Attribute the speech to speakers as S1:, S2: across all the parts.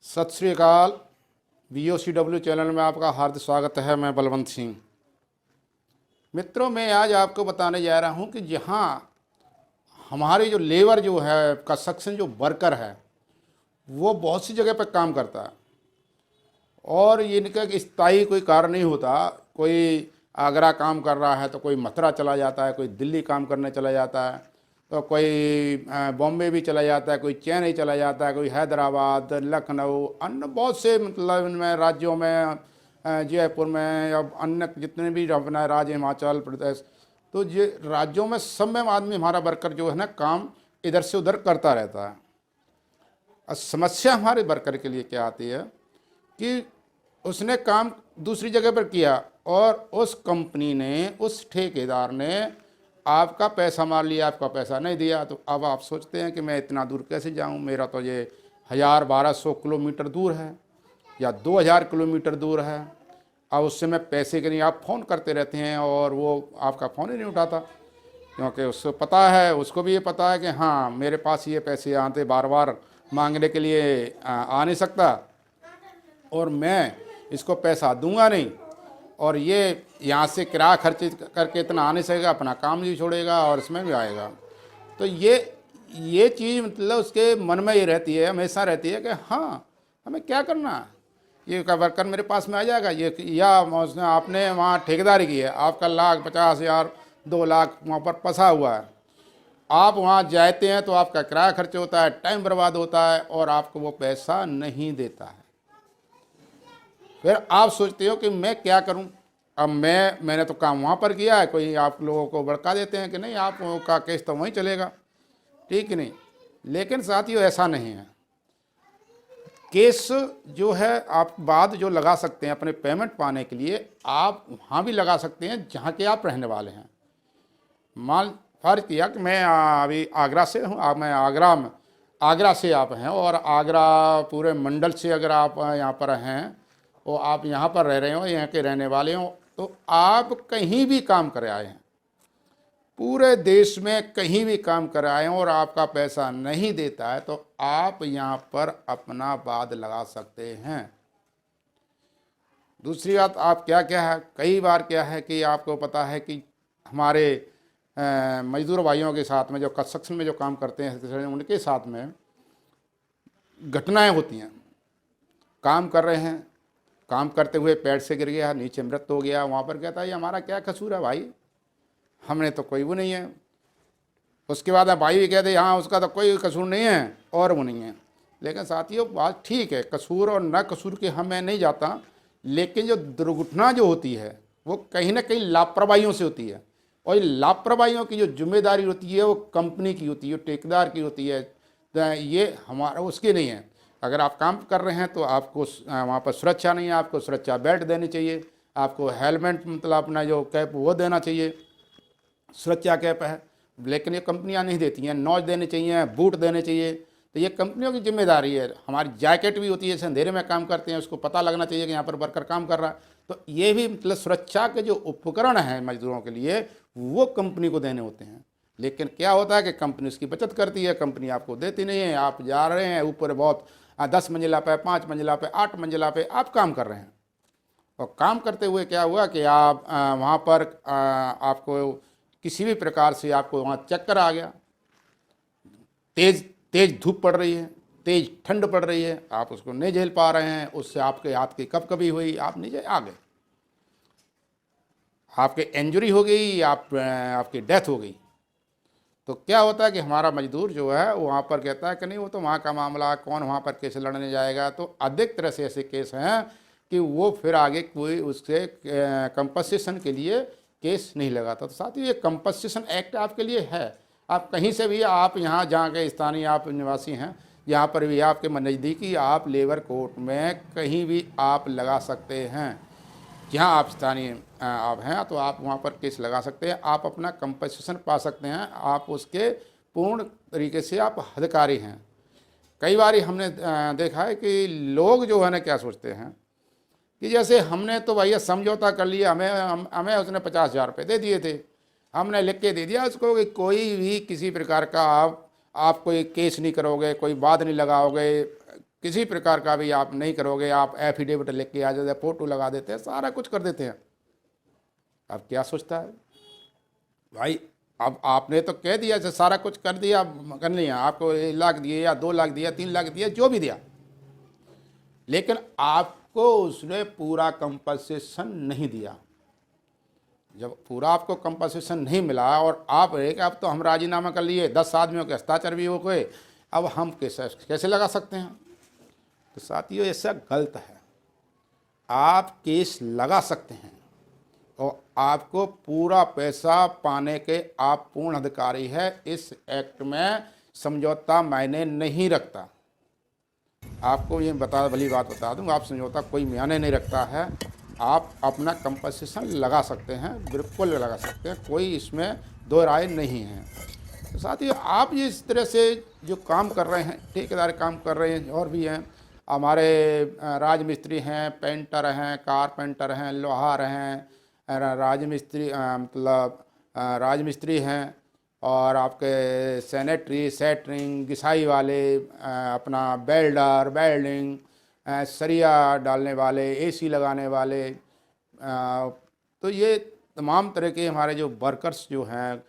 S1: सत श्री अकाल। BOCW channel में आपका हार्दिक स्वागत है। मैं बलवंत सिंह। मित्रों, मैं आज आपको बताने जा रहा हूं कि जहां हमारी जो लेबर जो है कंस्ट्रक्शन जो वर्कर है वो बहुत सी जगह पर काम करता है और ये इनका स्थायी कोई कार्य नहीं होता। कोई आगरा काम कर रहा है तो कोई मथुरा चला जाता है, कोई दिल्ली काम करने चला जाता है, तो कोई बॉम्बे भी चला जाता है, कोई चेन्नई चला जाता है, कोई हैदराबाद, लखनऊ, अन्य बहुत से मतलब इनमें राज्यों में, जयपुर में या अन्य जितने भी अपना राज्य, हिमाचल प्रदेश, तो ये राज्यों में सब में आदमी हमारा वर्कर जो है ना काम इधर से उधर करता रहता है। अब समस्या हमारे वर्कर के लिए क्या आती है कि उसने काम दूसरी जगह पर किया और उस कंपनी ने, उस ठेकेदार ने आपका पैसा मार लिया, आपका पैसा नहीं दिया। तो अब आप सोचते हैं कि मैं इतना दूर कैसे जाऊं, मेरा तो ये 1000-1200 किलोमीटर दूर है या 2000 किलोमीटर दूर है। अब उससे मैं पैसे के लिए आप फ़ोन करते रहते हैं और वो आपका फ़ोन ही नहीं उठाता, क्योंकि उसको पता है, उसको भी ये पता है कि हाँ मेरे पास ये पैसे आते, बार बार मांगने के लिए आ नहीं सकता और मैं इसको पैसा दूंगा नहीं, और ये यहाँ से किराया खर्च करके इतना आ नहीं सकेगा, अपना काम भी छोड़ेगा और इसमें भी आएगा। तो ये चीज़ मतलब उसके मन में ये रहती है, हमेशा रहती है कि हाँ हमें क्या करना है, ये का वर्कर मेरे पास में आ जाएगा, ये या उसने आपने वहाँ ठेकेदारी की है, आपका 1,50,000 2 लाख वहाँ पर फंसा हुआ है, आप वहाँ जाते हैं तो आपका किराया खर्च होता है, टाइम बर्बाद होता है और आपको वो पैसा नहीं देता है। फिर आप सोचते हो कि मैं क्या करूं। अब मैंने तो काम वहाँ पर किया है, कोई आप लोगों को भड़का देते हैं कि नहीं आप लोगों का केस तो वहीं चलेगा, ठीक नहीं। लेकिन साथियों ऐसा नहीं है। केस जो है आप बाद जो लगा सकते हैं अपने पेमेंट पाने के लिए, आप वहाँ भी लगा सकते हैं जहाँ के आप रहने वाले हैं। मान फर्ज किया कि मैं अभी आगरा से हूँ, मैं आगरा से आप हैं और आगरा पूरे मंडल से अगर आप यहाँ पर हैं और आप यहाँ पर रह रहे हो, यहाँ के रहने वाले हो, तो आप कहीं भी काम कर आए हैं, पूरे देश में कहीं भी काम कर आए हैं और आपका पैसा नहीं देता है, तो आप यहाँ पर अपना वाद लगा सकते हैं। दूसरी बात, आप क्या है, कई बार क्या है कि आपको पता है कि हमारे मजदूर भाइयों के साथ में जो कंस्ट्रक्शन में जो काम करते हैं उनके साथ में घटनाएं होती हैं। काम कर रहे हैं, काम करते हुए पैर से गिर गया, नीचे मृत्यु हो गया, वहाँ पर कहता है ये हमारा क्या कसूर है भाई, हमने तो कोई वो नहीं है। उसके बाद भाई भी कहते हाँ उसका तो कोई कसूर नहीं है और वो नहीं है। लेकिन साथियों बात ठीक है, कसूर और न कसूर के हम मैं नहीं जाता, लेकिन जो दुर्घटना जो होती है वो कहीं ना कहीं लापरवाहियों से होती है और लापरवाहियों की जो जिम्मेदारी होती है वो कंपनी की होती है, ठेकेदार की होती है, ये हमारा उसकी नहीं है। अगर आप काम कर रहे हैं तो आपको वहाँ पर सुरक्षा नहीं है, आपको सुरक्षा बेल्ट देनी चाहिए, आपको हेलमेट मतलब अपना जो कैप वो देना चाहिए, सुरक्षा कैप है, लेकिन ये कंपनियां नहीं देती हैं। नॉच देने चाहिए, बूट देने चाहिए, तो ये कंपनियों की जिम्मेदारी है। हमारी जैकेट भी होती है, जैसे अंधेरे में काम करते हैं उसको पता लगना चाहिए कि यहाँ पर वर्कर काम कर रहा है, तो ये भी मतलब सुरक्षा के जो उपकरण हैं मजदूरों के लिए वो कंपनी को देने होते हैं। लेकिन क्या होता है कि कंपनी उसकी बचत करती है, कंपनी आपको देती नहीं है। आप जा रहे हैं ऊपर बहुत 10 मंजिला पे, 5 मंजिला पे, 8 मंजिला पे आप काम कर रहे हैं और काम करते हुए क्या हुआ कि आप वहाँ पर आपको किसी भी प्रकार से आपको वहाँ चक्कर आ गया, तेज धूप पड़ रही है, तेज ठंड पड़ रही है, आप उसको नहीं झेल पा रहे हैं, उससे आपके हाथ की कभी हुई, आप नीचे आ गए, आपके इंजरी हो गई, आपकी डेथ हो गई। तो क्या होता है कि हमारा मजदूर जो है वहाँ पर कहता है कि नहीं वो तो वहाँ का मामला, कौन वहाँ पर केस लड़ने जाएगा। तो अधिक तरह से ऐसे केस हैं कि वो फिर आगे कोई उससे कंपनसेशन के लिए केस नहीं लगाता। तो साथ ही ये कंपनसेशन एक्ट आपके लिए है। आप कहीं से भी, आप यहाँ जहाँ के स्थानीय आप निवासी हैं, यहाँ पर भी आपके नज़दीकी आप लेबर कोर्ट में कहीं भी आप लगा सकते हैं। जहाँ आप स्थानीय आप हैं तो आप वहाँ पर केस लगा सकते हैं, आप अपना कंपनसेशन पा सकते हैं, आप उसके पूर्ण तरीके से आप हकदारी हैं। कई बार हमने देखा है कि लोग जो है ना क्या सोचते हैं कि जैसे हमने तो भैया समझौता कर लिया, हमें उसने 50,000 रुपये दे दिए थे, हमने लिख के दे दिया उसको कि कोई भी किसी प्रकार का आप कोई केस नहीं करोगे, कोई वाद नहीं लगाओगे, किसी प्रकार का भी आप नहीं करोगे, आप एफिडेविट लेके आ जाते, फ़ोटो लगा देते हैं, सारा कुछ कर देते हैं। अब क्या सोचता है भाई? अब आपने तो कह दिया, सारा कुछ कर दिया, कर लिया, आपको 1 लाख दिए या 2 लाख दिया, 3 लाख दिया, जो भी दिया, लेकिन आपको उसने पूरा कंपनसेशन नहीं दिया। जब पूरा आपको कंपनसेशन नहीं मिला और आप एक, अब तो हम राजीनामा कर लिए, 10 आदमियों के हस्ताक्षर भी हो गए, अब हम कैसे लगा सकते हैं? तो साथियों, ऐसा गलत है। आप केस लगा सकते हैं और आपको पूरा पैसा पाने के आप पूर्ण अधिकारी है। इस एक्ट में समझौता मायने नहीं रखता। आपको ये भली बात बता दूं, आप समझौता कोई मायने नहीं रखता है। आप अपना कंपनसेशन लगा सकते हैं, बिल्कुल लगा सकते हैं, कोई इसमें दो राय नहीं है। तो साथियों, आप ये इस तरह से जो काम कर रहे हैं, ठेकेदार काम कर रहे हैं, और भी हैं हमारे राजमिस्त्री हैं, पेंटर हैं, कारपेंटर हैं, लोहार हैं, राजमिस्त्री मतलब राजमिस्त्री हैं, और आपके सैनिटरी, सेटरिंग, घिसाई वाले, अपना वेल्डर, वेल्डिंग, सरिया डालने वाले, एसी लगाने वाले, तो ये तमाम तरह के हमारे जो वर्कर्स जो हैं,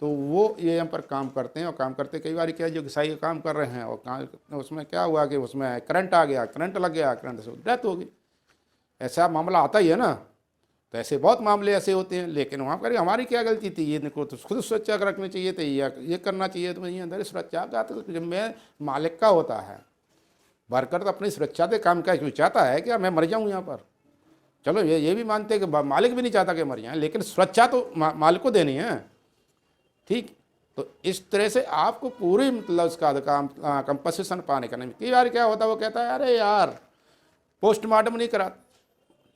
S1: तो वो ये यहाँ पर काम करते हैं। और काम करते कई बार क्या है, जो घिसाई का काम कर रहे हैं और उसमें क्या हुआ कि उसमें करंट आ गया, करंट लग गया, करंट से डेथ हो गई। ऐसा मामला आता ही है ना। तो ऐसे बहुत मामले ऐसे होते हैं। लेकिन वहाँ पर हमारी क्या गलती थी? ये देखो, तो खुद सुरक्षा रखनी चाहिए थी, या ये करना चाहिए। तो ये अंदर सुरक्षा का तो जिम्मे मालिक का होता है। वर्कर तो अपनी सुरक्षा के काम का क्यों चाहता है कि मैं मर जाऊँ यहाँ पर? चलो ये भी मानते हैं कि मालिक भी नहीं चाहता कि मर जाए, लेकिन सुरक्षा तो मालिक को देनी है। ठीक, तो इस तरह से आपको पूरी मतलब उसका कंपनसेशन पाने का नहीं। कई बार क्या होता है, वो कहता है अरे यार पोस्टमार्टम नहीं करा,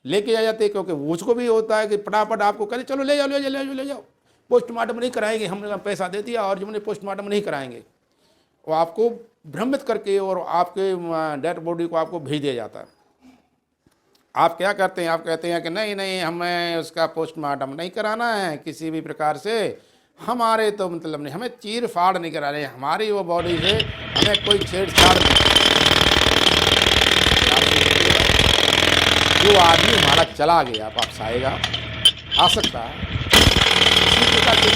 S1: लेके आ जाते, क्योंकि उसको भी होता है कि फटाफट आपको कहे चलो ले जाओ ले जाओ ले जाओ ले जाओ, पोस्टमार्टम नहीं कराएंगे, हमने पैसा दे दिया और जिन्होंने पोस्टमार्टम नहीं कराएंगे, वो आपको भ्रमित करके और आपके डेड बॉडी को आपको भेज दिया जाता है। आप क्या करते हैं? आप कहते हैं कि नहीं नहीं, हमें उसका पोस्टमार्टम नहीं कराना है किसी भी प्रकार से, हमारे तो मतलब नहीं, हमें चीर फाड़ नहीं करा रहे, हमारी वो बॉडी से हमें कोई छेड़छाड़ नहीं। जो आदमी हमारा चला गया वापस आएगा, आ सकता है, इसी प्रकार से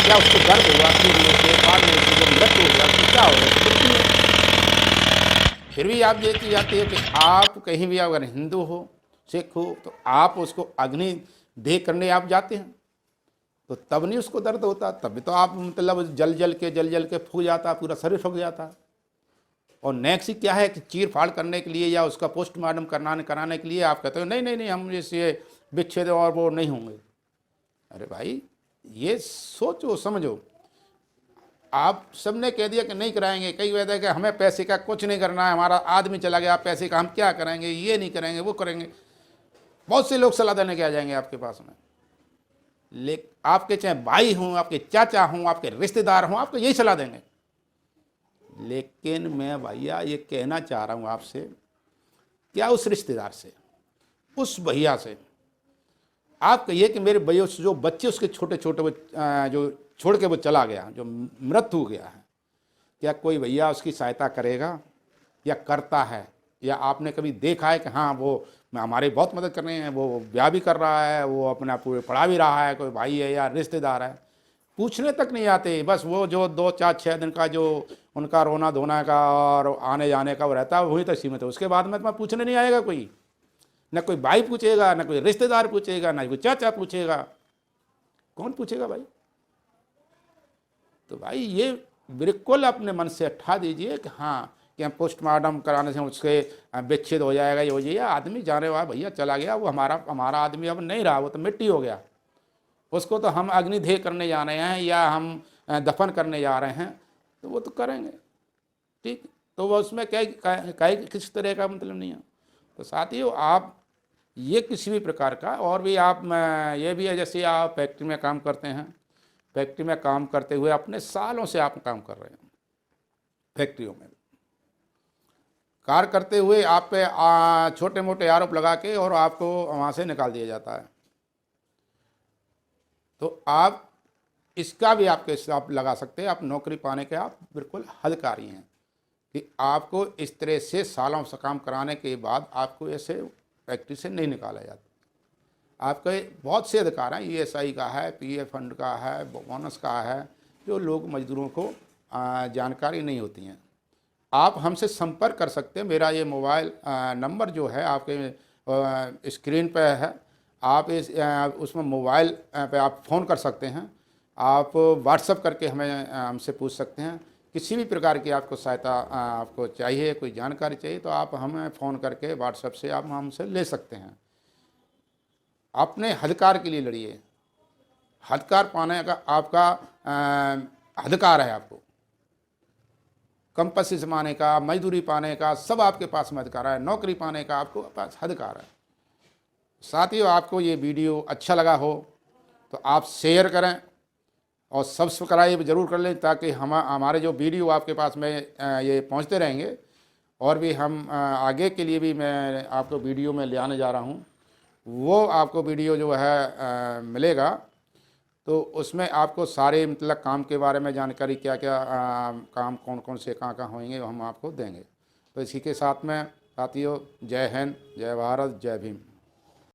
S1: क्या उसको दर्द हुआ, गिरने से, मारने से, जब मृत्यु हो गया तो क्या होगा? फिर भी आप ये चीज आती है कि आप कहीं भी अगर हिंदू हो, सिख हो, तो आप उसको अग्नि देह करने आप जाते हैं, तो तब नहीं उसको दर्द होता, तब तो आप मतलब जल जल के फूक जाता, पूरा शरीर फूक जाता। और नेक्स्ट क्या है कि चीर फाड़ करने के लिए या उसका पोस्टमार्टम कराने के लिए आप कहते हो नहीं नहीं नहीं, हम इससे विच्छेद और वो नहीं होंगे। अरे भाई, ये सोचो समझो। आप सबने कह दिया कि नहीं कराएंगे, कई कहते हैं कि हमें पैसे का कुछ नहीं करना है, हमारा आदमी चला गया, पैसे का हम क्या करेंगे, ये नहीं करेंगे, वो करेंगे। बहुत से लोग सलाह देने के आ जाएंगे आपके पास में, लेकिन आपके चाहे भाई हों, आपके चाचा हों, आपके रिश्तेदार हों, आपको यही सलाह देंगे। लेकिन मैं भैया ये कहना चाह रहा हूँ आपसे, क्या उस रिश्तेदार से, उस भैया से आप कहिए कि मेरे भैया जो बच्चे उसके छोटे छोटे जो छोड़ के वो चला गया, जो मृत्यु हो गया है, क्या कोई भैया उसकी सहायता करेगा या करता है? या आपने कभी देखा है कि हाँ वो हमारी बहुत मदद कर रहे हैं, वो ब्याह भी कर रहा है, वो अपना पूरे पढ़ा भी रहा है, कोई भाई है या रिश्तेदार है? पूछने तक नहीं आते। बस वो जो 2 4 6 दिन का जो उनका रोना धोना का और आने जाने का वो रहता है, वही तक सीमित है। उसके बाद में तुम्हें पूछने नहीं आएगा कोई, न कोई भाई पूछेगा, न कोई रिश्तेदार पूछेगा, न कोई चाचा पूछेगा। कौन पूछेगा भाई? तो भाई ये बिल्कुल अपने मन से हटा दीजिए कि हाँ कि हम पोस्टमार्टम कराने से उसके विच्छेद हो जाएगा, ये हो जाएगा। आदमी जाने वाला भैया चला गया, वो हमारा आदमी अब नहीं रहा, वो तो मिट्टी हो गया। उसको तो हम अग्निदेह करने जा रहे हैं या हम दफन करने जा रहे हैं, तो वो तो करेंगे। ठीक, तो वो उसमें क्या किस तरह का मतलब नहीं है। तो साथियों, आप ये किसी भी प्रकार का, और भी आप ये भी है, जैसे आप फैक्ट्री में काम करते हैं, फैक्ट्री में काम करते हुए अपने सालों से आप काम कर रहे हैं, फैक्ट्रियों में कार्य करते हुए आप पे छोटे मोटे आरोप लगा के और आपको वहाँ से निकाल दिया जाता है। तो आप इसका भी आपके आप लगा सकते हैं, आप नौकरी पाने के आप बिल्कुल अधिकारी हैं। कि आपको इस तरह से सालों से काम कराने के बाद आपको ऐसे फैक्ट्री से नहीं निकाला जाता। आपके बहुत से अधिकार हैं, ईएसआई का है, पीएफ फंड का है, बोनस का है, जो लोग मजदूरों को जानकारी नहीं होती हैं। आप हमसे संपर्क कर सकते हैं। मेरा ये मोबाइल नंबर जो है आपके स्क्रीन पे है। आप उसमें मोबाइल पे आप फ़ोन कर सकते हैं। आप व्हाट्सएप करके हमें हमसे पूछ सकते हैं। किसी भी प्रकार की आपको सहायता आपको चाहिए, कोई जानकारी चाहिए, तो आप हमें फ़ोन करके व्हाट्सएप से आप हमसे ले सकते हैं। अपने अधिकार के लिए लड़िए। अधिकार पाने का आपका अधिकार है। आपको कंपनी से पाने का, मजदूरी पाने का, सब आपके पास में अधिकार है। नौकरी पाने का आपको पास अधिकार है। साथियों, आपको ये वीडियो अच्छा लगा हो तो आप शेयर करें और सब्सक्राइब ज़रूर कर लें, ताकि हमारे जो वीडियो आपके पास में ये पहुंचते रहेंगे। और भी हम आगे के लिए भी मैं आपको वीडियो में ले आने जा रहा हूं, वो आपको वीडियो जो है मिलेगा। तो उसमें आपको सारे मतलब काम के बारे में जानकारी, क्या क्या काम कौन कौन से कहाँ होंगे, वो हम आपको देंगे। तो इसी के साथ में साथियों, जय हिंद, जय भारत, जय भीम।